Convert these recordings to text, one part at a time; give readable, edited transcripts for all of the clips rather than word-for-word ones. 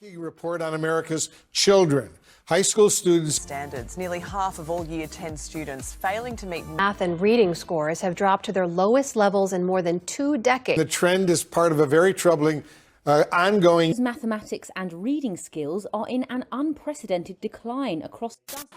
Report on America's children. High school students Standards. Nearly half of all Year 10 students failing to meet Math and reading scores have dropped to their lowest levels in more than 2 decades. The trend is part of a very troubling ongoing. Mathematics and reading skills are in an unprecedented decline across dozens.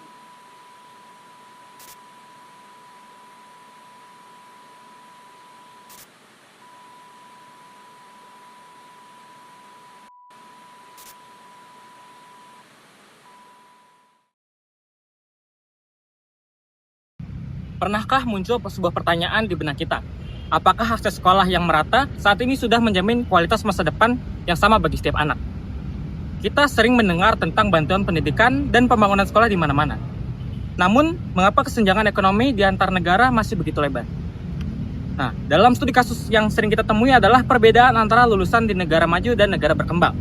Pernahkah muncul sebuah pertanyaan di benak kita? Apakah akses sekolah yang merata saat ini sudah menjamin kualitas masa depan yang sama bagi setiap anak? Kita sering mendengar tentang bantuan pendidikan dan pembangunan sekolah di mana-mana. Namun, mengapa kesenjangan ekonomi di antar negara masih begitu lebar? Nah, dalam studi kasus yang sering kita temui adalah perbedaan antara lulusan di negara maju dan negara berkembang.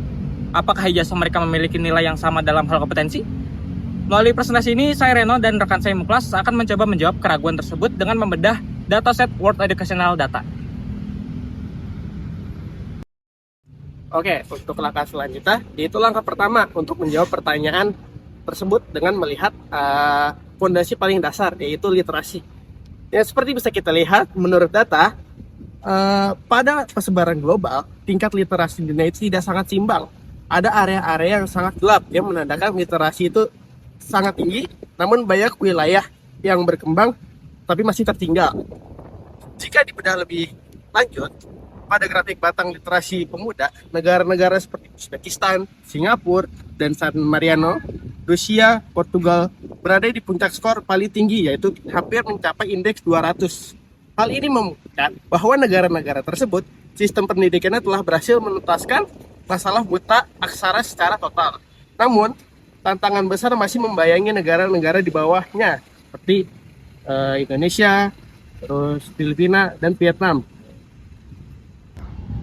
Apakah ijazah mereka memiliki nilai yang sama dalam hal kompetensi? Melalui presentasi ini, saya Reno dan rekan saya Muklas akan mencoba menjawab keraguan tersebut dengan membedah dataset World Educational Data. Oke, untuk langkah selanjutnya, yaitu langkah pertama untuk menjawab pertanyaan tersebut dengan melihat fondasi paling dasar, yaitu literasi. Ya, seperti bisa kita lihat, menurut data, pada persebaran global, tingkat literasi di dunia itu tidak sangat seimbang. Ada area-area yang sangat gelap, yang menandakan literasi itu sangat tinggi, namun banyak wilayah yang berkembang tapi masih tertinggal. Jika dibedah lebih lanjut, pada grafik batang literasi pemuda, negara-negara seperti Uzbekistan, Singapura, dan San Marino, Rusia, Portugal berada di puncak skor paling tinggi, yaitu hampir mencapai indeks 200. Hal ini membuktikan bahwa negara-negara tersebut sistem pendidikannya telah berhasil menuntaskan masalah buta aksara secara total. Namun, tantangan besar masih membayangi negara-negara di bawahnya seperti Indonesia, terus Filipina, dan Vietnam.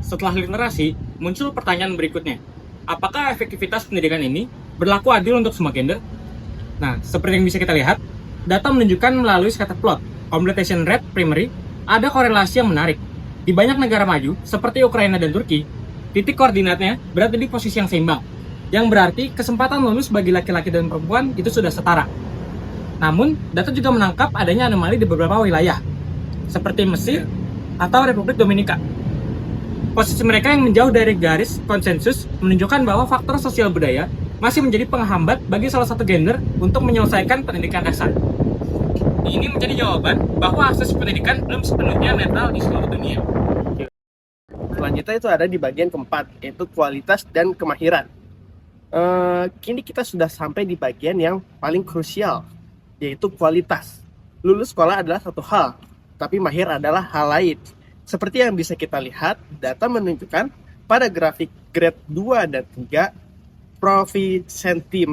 Setelah literasi, muncul pertanyaan berikutnya. Apakah efektivitas pendidikan ini berlaku adil untuk semua gender? Nah, seperti yang bisa kita lihat, data menunjukkan melalui scatter plot, completion rate primary, ada korelasi yang menarik. Di banyak negara maju, seperti Ukraina dan Turki, titik koordinatnya berada di posisi yang seimbang, yang berarti kesempatan lulus bagi laki-laki dan perempuan itu sudah setara. Namun, data juga menangkap adanya anomali di beberapa wilayah, seperti Mesir atau Republik Dominika. Posisi mereka yang menjauh dari garis konsensus menunjukkan bahwa faktor sosial budaya masih menjadi penghambat bagi salah satu gender untuk menyelesaikan pendidikan dasar. Ini menjadi jawaban bahwa akses pendidikan belum sepenuhnya netral di seluruh dunia. Selanjutnya itu ada di bagian keempat, yaitu kualitas dan kemahiran. Kini kita sudah sampai di bagian yang paling krusial, yaitu kualitas. Lulus sekolah adalah satu hal, tapi mahir adalah hal lain. Seperti yang bisa kita lihat, data menunjukkan pada grafik grade 2 dan 3, proficiency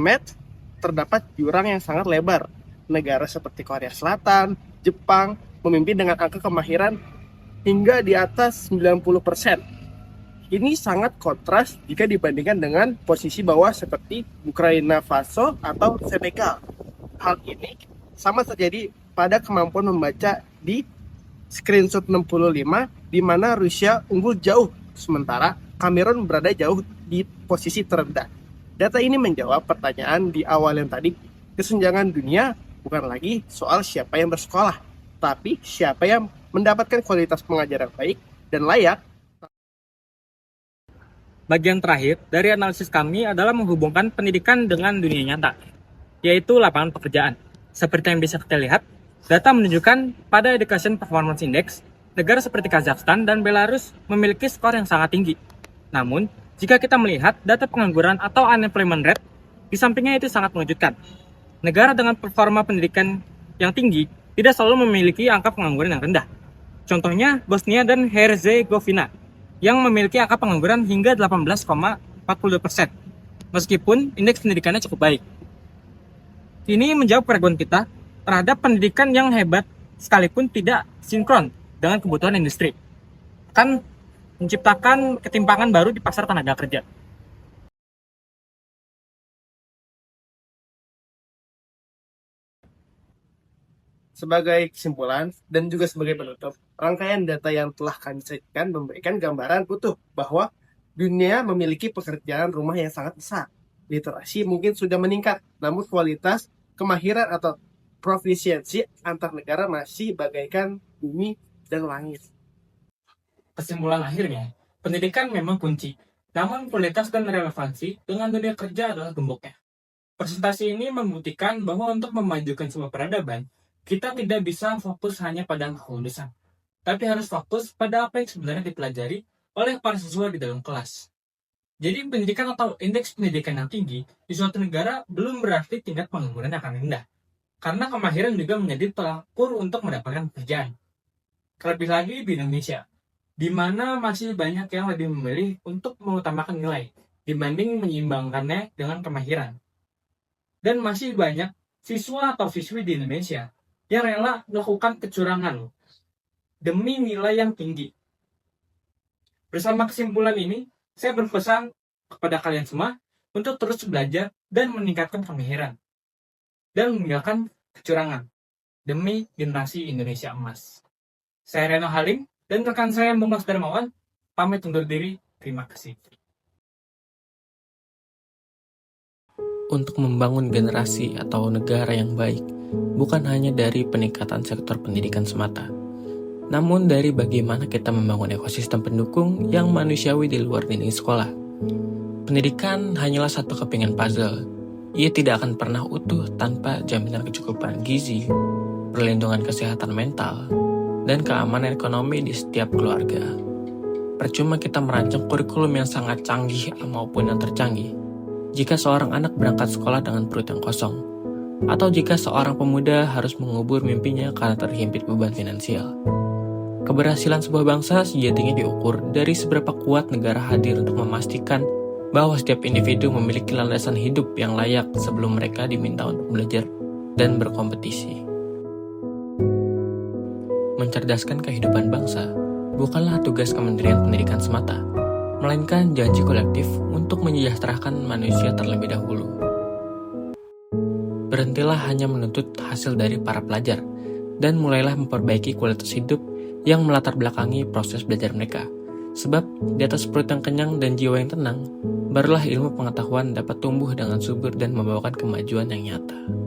terdapat jurang yang sangat lebar. Negara seperti Korea Selatan, Jepang memimpin dengan angka kemahiran hingga di atas 90%. Ini sangat kontras jika dibandingkan dengan posisi bawah seperti Burkina Faso atau Senegal. Hal ini sama terjadi pada kemampuan membaca di screenshot 65, di mana Rusia unggul jauh, sementara Kamerun berada jauh di posisi terendah. Data ini menjawab pertanyaan di awal yang tadi, kesenjangan dunia bukan lagi soal siapa yang bersekolah, tapi siapa yang mendapatkan kualitas pengajaran baik dan layak. Bagian terakhir dari analisis kami adalah menghubungkan pendidikan dengan dunia nyata, yaitu lapangan pekerjaan. Seperti yang bisa kita lihat, data menunjukkan pada Education Performance Index, negara seperti Kazakhstan dan Belarus memiliki skor yang sangat tinggi. Namun, jika kita melihat data pengangguran atau unemployment rate, di sampingnya itu sangat mengejutkan. Negara dengan performa pendidikan yang tinggi tidak selalu memiliki angka pengangguran yang rendah. Contohnya Bosnia dan Herzegovina, yang memiliki angka pengangguran hingga 18,42%, meskipun indeks pendidikannya cukup baik. Ini menjawab keraguan kita terhadap pendidikan yang hebat sekalipun tidak sinkron dengan kebutuhan industri, akan menciptakan ketimpangan baru di pasar tenaga kerja. Sebagai kesimpulan dan juga sebagai penutup, rangkaian data yang telah kami sajikan memberikan gambaran utuh bahwa dunia memiliki pekerjaan rumah yang sangat besar. Literasi mungkin sudah meningkat, namun kualitas, kemahiran atau profisiensi antar negara masih bagaikan bumi dan langit. Kesimpulan akhirnya, pendidikan memang kunci, namun kualitas dan relevansi dengan dunia kerja adalah gemboknya. Presentasi ini membuktikan bahwa untuk memajukan sebuah peradaban, kita tidak bisa fokus hanya pada kelulusan, tapi harus fokus pada apa yang sebenarnya dipelajari oleh para siswa di dalam kelas. Jadi pendidikan atau indeks pendidikan yang tinggi di suatu negara belum berarti tingkat pengangguran akan rendah, karena kemahiran juga menjadi tolak ukur untuk mendapatkan pekerjaan. Terlebih lagi di Indonesia, di mana masih banyak yang lebih memilih untuk mengutamakan nilai dibanding menyeimbangkannya dengan kemahiran. Dan masih banyak siswa atau siswi di Indonesia yang rela melakukan kecurangan demi nilai yang tinggi. Bersama kesimpulan ini, saya berpesan kepada kalian semua untuk terus belajar dan meningkatkan kemahiran dan meninggalkan kecurangan demi generasi Indonesia emas. Saya Reno Halim dan rekan saya Mumas Darmawan pamit undur diri. Terima kasih. Untuk membangun generasi atau negara yang baik, bukan hanya dari peningkatan sektor pendidikan semata, namun dari bagaimana kita membangun ekosistem pendukung yang manusiawi di luar dinding sekolah. Pendidikan hanyalah satu kepingan puzzle. Ia tidak akan pernah utuh tanpa jaminan kecukupan gizi, perlindungan kesehatan mental, dan keamanan ekonomi di setiap keluarga. Percuma kita merancang kurikulum yang sangat canggih maupun yang tercanggih, jika seorang anak berangkat sekolah dengan perut yang kosong, atau jika seorang pemuda harus mengubur mimpinya karena terhimpit beban finansial. Keberhasilan sebuah bangsa sejatinya diukur dari seberapa kuat negara hadir untuk memastikan bahwa setiap individu memiliki landasan hidup yang layak sebelum mereka diminta untuk belajar dan berkompetisi. Mencerdaskan kehidupan bangsa bukanlah tugas Kementerian Pendidikan semata, melainkan janji kolektif untuk menyejahterakan manusia terlebih dahulu. Berhentilah hanya menuntut hasil dari para pelajar, dan mulailah memperbaiki kualitas hidup yang melatar belakangi proses belajar mereka. Sebab di atas perut yang kenyang dan jiwa yang tenang, barulah ilmu pengetahuan dapat tumbuh dengan subur dan membawakan kemajuan yang nyata.